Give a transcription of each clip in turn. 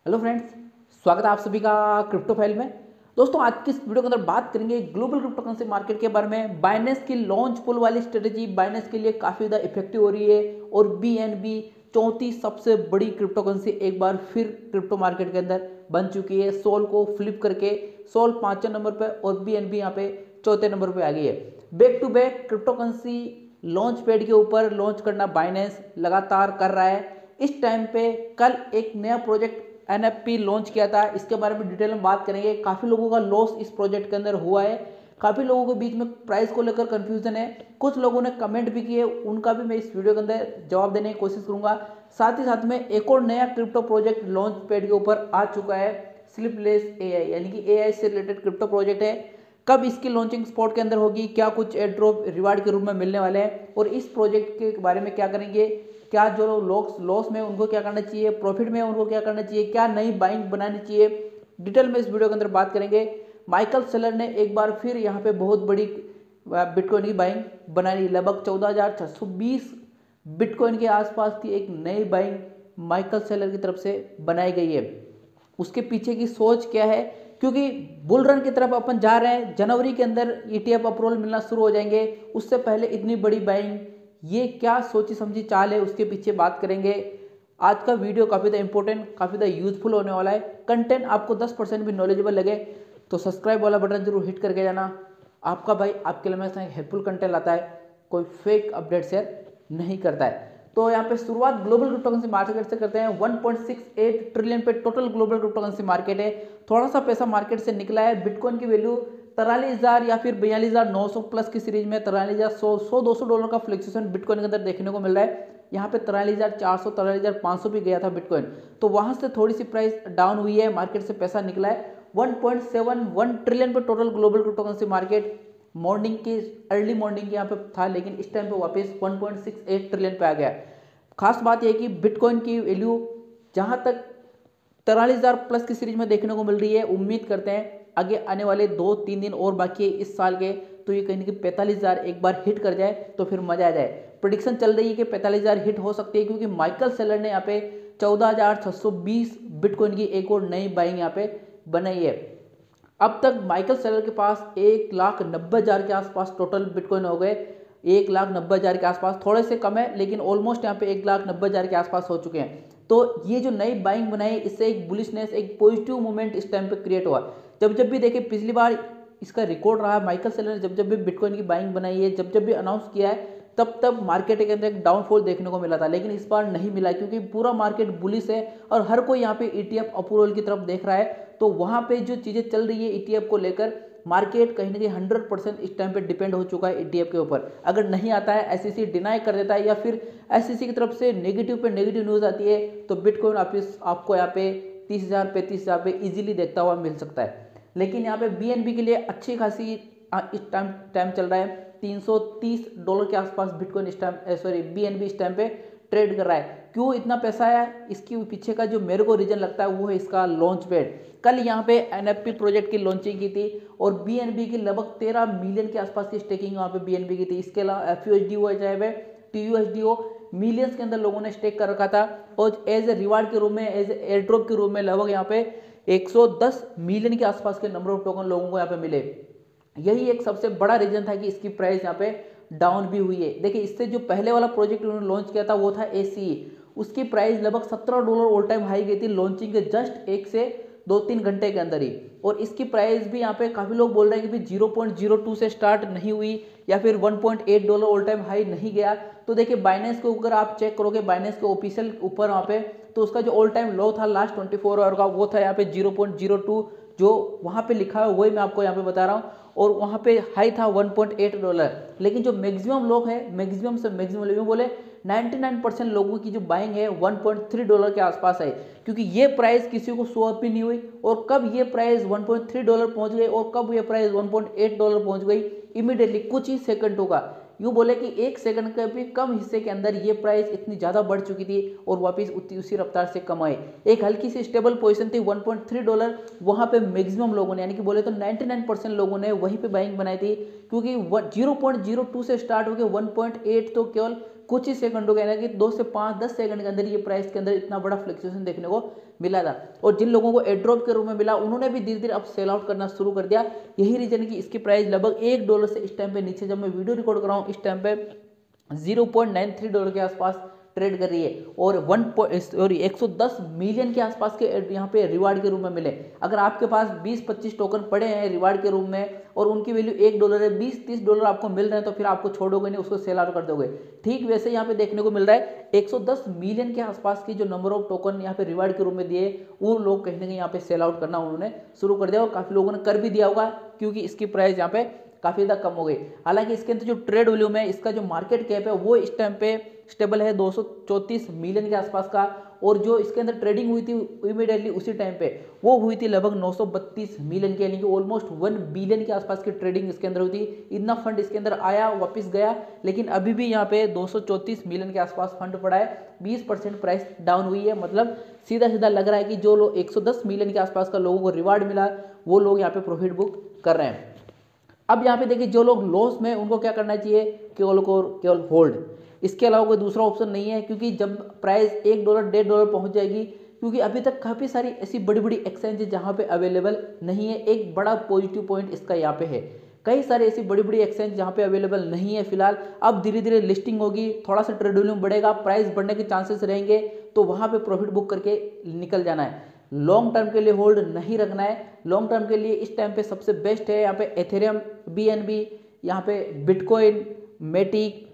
Hello friends, स्वागत है आप सभी का क्रिप्टो फाइल में। दोस्तों, आज की इस वीडियो के अंदर बात करेंगे ग्लोबल क्रिप्टो करेंसी मार्केट के बारे में। बाइनेंस की लॉन्च पुल वाली स्ट्रेटेजी बाइनेंस के लिए काफ़ी ज़्यादा इफेक्टिव हो रही है और बीएनबी चौथी सबसे बड़ी क्रिप्टो करेंसी एक बार फिर क्रिप्टो मार्केट के अंदर बन चुकी है। सोल को फ्लिप करके सोल 5वें नंबर पर और बीएनबी यहाँ पे चौथे नंबर पर आ गई है। Back to back cryptocurrency launch pad के ऊपर लॉन्च करना बाइनेंस लगातार कर रहा है। इस टाइम पे कल एक नया प्रोजेक्ट एनएफपी लॉन्च किया था, इसके बारे में डिटेल में बात करेंगे। काफ़ी लोगों का लॉस इस प्रोजेक्ट के अंदर हुआ है, काफ़ी लोगों के बीच में प्राइस को लेकर कंफ्यूजन है, कुछ लोगों ने कमेंट भी किए, उनका भी मैं इस वीडियो के अंदर जवाब देने की कोशिश करूंगा। साथ ही साथ में एक और नया क्रिप्टो प्रोजेक्ट लॉन्च पैड के ऊपर आ चुका है, स्लिपलेस एआई, यानी कि एआई से रिलेटेड क्रिप्टो प्रोजेक्ट है। कब इसकी लॉन्चिंग स्पॉट के अंदर होगी, क्या कुछ एयर ड्रॉप रिवार्ड के रूप में मिलने वाले हैं और इस प्रोजेक्ट के बारे में क्या करेंगे, क्या जो लोग लॉस में उनको क्या करना चाहिए, प्रॉफिट में उनको क्या करना चाहिए, क्या नई बाइंग बनानी चाहिए, डिटेल में इस वीडियो के अंदर बात करेंगे। माइकल सेलर ने एक बार फिर यहाँ पे बहुत बड़ी बिटकॉइन की बाइंग बनाई, लगभग 14,620 बिटकॉइन के आसपास की एक नई बाइंग माइकल सेलर की तरफ से बनाई गई है। उसके पीछे की सोच क्या है, क्योंकि बुल रन की तरफ अपन जा रहे हैं, जनवरी के अंदर ईटीएफ अप्रूवल मिलना शुरू हो जाएंगे, उससे पहले इतनी बड़ी बाइंग, ये क्या सोची समझी चाल है, उसके पीछे बात करेंगे। आज का वीडियो काफ़ी ज़्यादा इंपॉर्टेंट, काफ़ी ज़्यादा यूजफुल होने वाला है। कंटेंट आपको 10% भी नॉलेजेबल लगे तो सब्सक्राइब वाला बटन जरूर हिट करके जाना। आपका भाई आपके लिए हमेशा हेल्पफुल कंटेंट लाता है, कोई फेक अपडेट शेयर नहीं करता है। तो यहाँ पे शुरुआत ग्लोबल क्रिप्टो करेंसी मार्केट से करते हैं। 1.68 ट्रिलियन पे total global crypto currency market है। थोड़ा सा पैसा मार्केट से निकला है। बिटकॉइन की वैल्यू 43,000 या फिर 42,900 प्लस की सीरीज में 43,100 200 डॉलर का फ्लक्चुएशन बिटकॉइन के अंदर देखने को मिल रहा है। यहाँ पे 43,400 43,500 भी गया था बिटकॉइन, तो वहां से थोड़ी सी प्राइस डाउन हुई है, मार्केट से पैसा निकला है। 1.71 ट्रिलियन पे total global crypto currency market morning की अर्ली मॉर्निंग के यहाँ पे था, लेकिन इस टाइम पे वापस 1.68 ट्रिलियन पे आ गया। खास बात यह कि बिटकॉइन की वैल्यू जहां तक 43,000 प्लस की सीरीज में देखने को मिल रही है, उम्मीद करते हैं आगे आने वाले 2-3 दिन और बाकी है इस साल के, तो ये कहीं ना कहीं 45,000 एक बार हिट कर जाए तो फिर मजा आ जाए। प्रोडिक्शन चल रही है कि 45,000 हिट हो सकती है, क्योंकि माइकल सेलर ने यहाँ पे 14,620 बिटकॉइन की एक और नई बाइंग यहाँ पे बनाई है। अब तक माइकल सेलर के पास 1,90,000 के आसपास टोटल बिटकॉइन हो गए, 1,90,000 के आसपास, थोड़े से कम है लेकिन ऑलमोस्ट यहाँ पे 1,90,000 के आसपास हो चुके हैं। तो ये जो नई बाइंग बनाई, इससे एक बुलिशनेस, एक पॉजिटिव मूवमेंट इस टाइम पे क्रिएट हुआ। जब जब भी देखे, पिछली बार इसका रिकॉर्ड रहा, माइकल सेलर ने जब जब भी बिटकॉइन की बाइंग बनाई है, जब जब भी अनाउंस किया है, तब तब मार्केट के अंदर एक डाउनफॉल देखने को मिला था, लेकिन इस बार नहीं मिला, क्योंकि पूरा मार्केट बुलिश है और हर कोई यहाँ पे ईटीएफ अप्रूवल की तरफ देख रहा है। तो वहां पे जो चीजें चल रही है ईटीएफ को लेकर, मार्केट कहीं ना कहीं 100% इस टाइम पे डिपेंड हो चुका है ईटीएफ के ऊपर। अगर नहीं आता है, एसईसी डिनाई कर देता है या फिर एसईसी की तरफ से नेगेटिव पे नेगेटिव न्यूज आती है, तो बिटकॉइन वापस आपको यहाँ पे 30,000 35,000 पे इजीली देखता हुआ मिल सकता है। लेकिन यहाँ पे बीएनबी के लिए अच्छी खासी इस टाइम चल रहा है, $330 के आसपास बिटकॉइन इस टाइम, सॉरी बीएनबी इस टाइम पे ट्रेड कर रहा है। क्यों इतना पैसा आया, इसके पीछे का जो मेरे को रीजन लगता है वो है इसका लॉन्च पैड। कल यहाँ पे एनएफपी प्रोजेक्ट की लॉन्चिंग की थी और बीएनबी की लगभग 13 मिलियन के आसपास की स्टेकिंग वहाँ पे बीएनबी की थी। इसके अलावा एफयूएसडी हो चाहे वह टीयूएसडी हो, मिलियंस के अंदर लोगों ने स्टेक कर रखा था और एज ए रिवार्ड के रूप में, एज एयर ड्रॉप के रूप में लगभग यहाँ पे 110 मिलियन के आसपास के नंबर ऑफ टोकन लोगों को यहाँ पे मिले। यही एक सबसे बड़ा रीजन था कि इसकी प्राइस यहाँ पे डाउन भी हुई है। देखिए, इससे जो पहले वाला प्रोजेक्ट उन्होंने लॉन्च किया था वो था एसीई, उसकी प्राइस लगभग $17 ऑल टाइम हाई गई थी लॉन्चिंग के जस्ट 1 से 2-3 घंटे के अंदर ही। और इसकी प्राइस भी यहाँ पे काफी लोग बोल रहे हैं कि भी 0.02 से स्टार्ट नहीं हुई या फिर $1.8 ऑल टाइम हाई नहीं गया। तो देखिए, बाइनेंस को अगर आप चेक करोगे, बाइनेंस के ऑफिशियल ऊपर वहाँ पे, तो उसका जो ऑल टाइम लो था लास्ट 24 आवर का, वो था यहाँ पे 0.02, जो वहाँ पे लिखा है वही मैं आपको यहाँ पे बता रहा हूँ, और वहाँ पे हाई था $1.8। लेकिन जो मैक्सिमम लोग हैं, मैक्सिमम से मैक्सिमम लोग बोले 99% लोगों की जो बाइंग है $1.3 के आसपास है, क्योंकि ये प्राइस किसी को शो अप ही नहीं हुई। और कब ये प्राइस $1.3 पहुंच गई और कब ये प्राइस $1.8 पहुंच गई, इमीडिएटली कुछ ही सेकंड होगा, यूँ बोले कि 1 सेकंड के भी कम हिस्से के अंदर ये प्राइस इतनी ज़्यादा बढ़ चुकी थी और वापस उसी रफ्तार से कम आई। एक हल्की सी स्टेबल पोजीशन थी $1.3, वहाँ पे मैक्सिमम लोगों ने, यानी कि बोले तो 99% लोगों ने वहीं पे बाइंग बनाई थी, क्योंकि 0.02 से स्टार्ट होकर 1.8 तो केवल कुछ ही सेकंडों के अंदर कि 2 से 5-10 सेकंड के अंदर ये प्राइस के अंदर इतना बड़ा फ्लक्चुएशन देखने को मिला था। और जिन लोगों को एयर ड्रॉप के रूप में मिला उन्होंने भी धीरे धीरे अब सेल आउट करना शुरू कर दिया। यही रीजन है कि इसकी प्राइस लगभग $1 से इस टाइम पे नीचे, जब मैं वीडियो रिकॉर्ड कर रहा हूँ इस टाइम पे $0.93 के आसपास ट्रेड कर रही है और 110 मिलियन के आसपास के यहाँ पे रिवार्ड के रूप में मिले। अगर आपके पास 20-25 टोकन पड़े हैं रिवार्ड के रूप में और उनकी वैल्यू $1 है, $20-30 आपको मिल रहे हैं, तो फिर आपको छोड़ोगे नहीं, उसको सेल आउट कर दोगे। ठीक वैसे यहाँ पे देखने को मिल रहा है 110 मिलियन के आसपास की जो नंबर ऑफ टोकन यहाँ पे रिवार्ड के रूप में दिए, वो लोग कहीं ना कहीं यहाँ पे सेल आउट करना उन्होंने शुरू कर दिया और काफी लोगों ने कर भी दिया होगा, क्योंकि इसकी प्राइस यहाँ पे काफी ज्यादा कम हो गई। हालांकि इसके अंदर जो ट्रेड वॉल्यूम है, इसका जो मार्केट कैप है वो इस टाइम पे स्टेबल है 234 मिलियन के आसपास का, और जो इसके अंदर ट्रेडिंग हुई थी इमीडिएटली उसी टाइम पे वो हुई थी लगभग 932 मिलियन की, यानी कि ऑलमोस्ट 1 बिलियन के आसपास की ट्रेडिंग इसके अंदर हुई थी। इतना फंड इसके अंदर आया वापस गया, लेकिन अभी भी यहाँ पे 234 मिलियन के आसपास फंड पड़ा है। 20% प्राइस डाउन हुई है, मतलब सीधा सीधा लग रहा है कि जो लोग 110 मिलियन के आसपास का लोगों को रिवार्ड मिला वो लोग यहाँ पे प्रॉफिट बुक कर रहे हैं। अब यहाँ पे देखिए जो लोग लॉस में, उनको क्या करना चाहिए, केवल होल्ड, इसके अलावा कोई दूसरा ऑप्शन नहीं है। क्योंकि जब प्राइस $1 $1.5 पहुंच जाएगी, क्योंकि अभी तक काफ़ी सारी ऐसी बड़ी बड़ी एक्सचेंज है जहाँ पे अवेलेबल नहीं है। एक बड़ा पॉजिटिव पॉइंट इसका यहाँ पे है, कई सारे ऐसी बड़ी बड़ी एक्सचेंज जहाँ पे अवेलेबल नहीं है फिलहाल। अब धीरे धीरे लिस्टिंग होगी, थोड़ा सा ट्रेड वॉल्यूम बढ़ेगा, प्राइस बढ़ने के चांसेस रहेंगे, तो वहाँ पे प्रॉफिट बुक करके निकल जाना है। लॉन्ग टर्म के लिए होल्ड नहीं रखना है। लॉन्ग टर्म के लिए इस टाइम पे सबसे बेस्ट है यहाँ पे एथेरियम, BNB, यहाँ पे बिटकॉइन, मेटिक,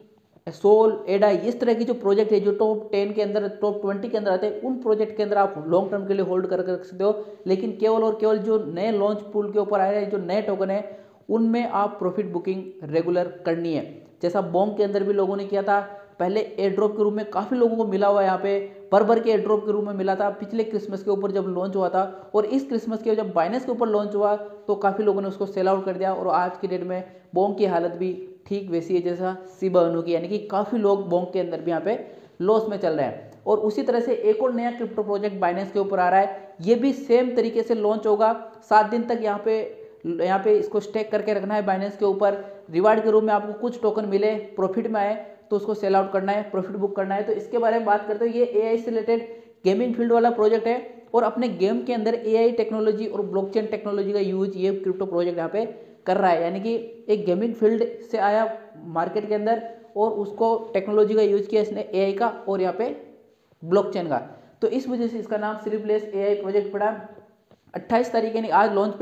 सोल, एडा, इस तरह की जो प्रोजेक्ट है जो टॉप 10 के अंदर, टॉप 20 के अंदर आते हैं, उन प्रोजेक्ट के अंदर आप लॉन्ग टर्म के लिए होल्ड कर सकते हो। लेकिन केवल और केवल जो नए लॉन्च पूल के ऊपर आए हैं, जो नए टोकन है, उनमें आप प्रॉफिट बुकिंग रेगुलर करनी है। जैसा बॉन्ग के अंदर भी लोगों ने किया था, पहले एयर ड्रॉप के रूप में काफ़ी लोगों को मिला हुआ है, यहाँ पे भर के एयर ड्रॉप के रूप में मिला था पिछले क्रिसमस के ऊपर जब लॉन्च हुआ था, और इस क्रिसमस के जब बाइनेंस के ऊपर लॉन्च हुआ तो काफ़ी लोगों ने उसको सेल आउट कर दिया। और आज की डेट में बॉन्ग की हालत भी ठीक वैसी है जैसा शिबा इनू की, यानी कि काफ़ी लोग बॉन्ग के अंदर भी यहाँ पे लॉस में चल रहे हैं। और उसी तरह से एक और नया क्रिप्टो प्रोजेक्ट बाइनेंस के ऊपर आ रहा है, ये भी सेम तरीके से लॉन्च होगा। 7 दिन तक यहाँ पे इसको स्टेक करके रखना है बाइनेंस के ऊपर। रिवार्ड के रूप में आपको कुछ टोकन मिले, प्रॉफिट में आए तो उसको सेल आउट करना है, प्रॉफिट बुक करना है। तो इसके बारे में बात करते हैं, ये AI से रिलेटेड गेमिंग फील्ड वाला प्रोजेक्ट है, और अपने गेम के अंदर AI टेक्नोलॉजी और ब्लॉकचेन टेक्नोलॉजी का यूज ये क्रिप्टो प्रोजेक्ट यहाँ पे कर रहा है। यानी कि एक गेमिंग फील्ड से आया मार्केट के अंदर, और उसको टेक्नोलॉजी का यूज किया इसने AI का और यहाँ पे ब्लॉकचेन का, तो इस वजह से इसका नाम स्लीपलेस AI प्रोजेक्ट पड़ा। 28 तारीख यानी आज लॉन्च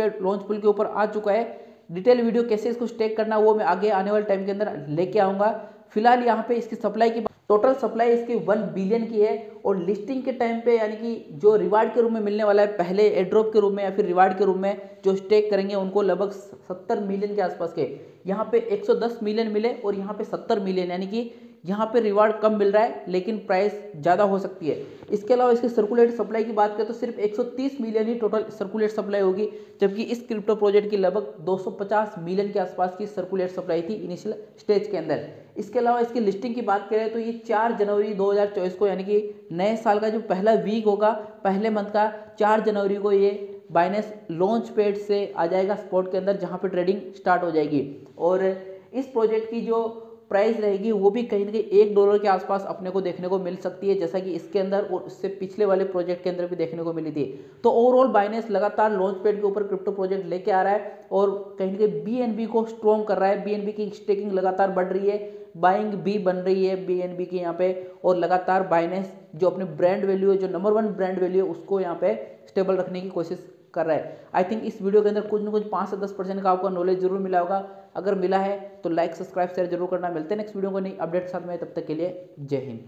पुल के ऊपर आ चुका है। डिटेल वीडियो कैसे इसको स्टेक करना वो मैं आगे आने वाले टाइम के अंदर लेके आऊँगा। फिलहाल यहाँ पे इसकी सप्लाई की टोटल सप्लाई इसकी 1 बिलियन की है, और लिस्टिंग के टाइम पे यानी कि जो रिवार्ड के रूप में मिलने वाला है, पहले एयर ड्रॉप के रूप में या फिर रिवार्ड के रूप में जो स्टेक करेंगे उनको लगभग 70 मिलियन के आसपास के, यहाँ पे 110 मिलियन मिले और यहाँ पे 70 मिलियन, यानी कि यहाँ पे रिवार्ड कम मिल रहा है लेकिन प्राइस ज़्यादा हो सकती है। इसके अलावा इसकी सर्कुलेट सप्लाई की बात करें तो सिर्फ 130 मिलियन ही टोटल सर्कुलेट सप्लाई होगी, जबकि इस क्रिप्टो प्रोजेक्ट की लगभग 250 मिलियन के आसपास की सर्कुलेट सप्लाई थी इनिशियल स्टेज के अंदर। इसके अलावा इसकी लिस्टिंग की बात करें तो ये 4 जनवरी 2024 को, यानी कि नए साल का जो पहला वीक होगा, पहले मंथ का 4 जनवरी को ये बाइनेंस लॉन्च पैड से आ जाएगा स्पॉट के अंदर, जहाँ पे ट्रेडिंग स्टार्ट हो जाएगी। और इस प्रोजेक्ट की जो प्राइस रहेगी वो भी कहीं ना कहीं $1 के आसपास अपने को देखने को मिल सकती है, जैसा कि इसके अंदर और इससे पिछले वाले प्रोजेक्ट के अंदर भी देखने को मिली थी। तो ओवरऑल बाइनेंस लगातार लॉन्च पैड के ऊपर क्रिप्टो प्रोजेक्ट लेके आ रहा है और कहीं ना कहीं BNB को स्ट्रॉन्ग कर रहा है। BNB की स्टेकिंग लगातार बढ़ रही है, बाइंग भी बन रही है BNB की यहाँ पे, और लगातार बाइनेंस जो अपने ब्रांड वैल्यू है, जो नंबर 1 ब्रांड वैल्यू है, उसको यहाँ पे स्टेबल रखने की कोशिश कर रहा है। आई थिंक इस वीडियो के अंदर कुछ ना कुछ 5 से 10% का आपको नॉलेज जरूर मिला होगा। अगर मिला है तो लाइक, सब्सक्राइब, शेयर जरूर करना। मिलते हैं नेक्स्ट वीडियो को नई अपडेट के साथ में, तब तक के लिए जय हिंद।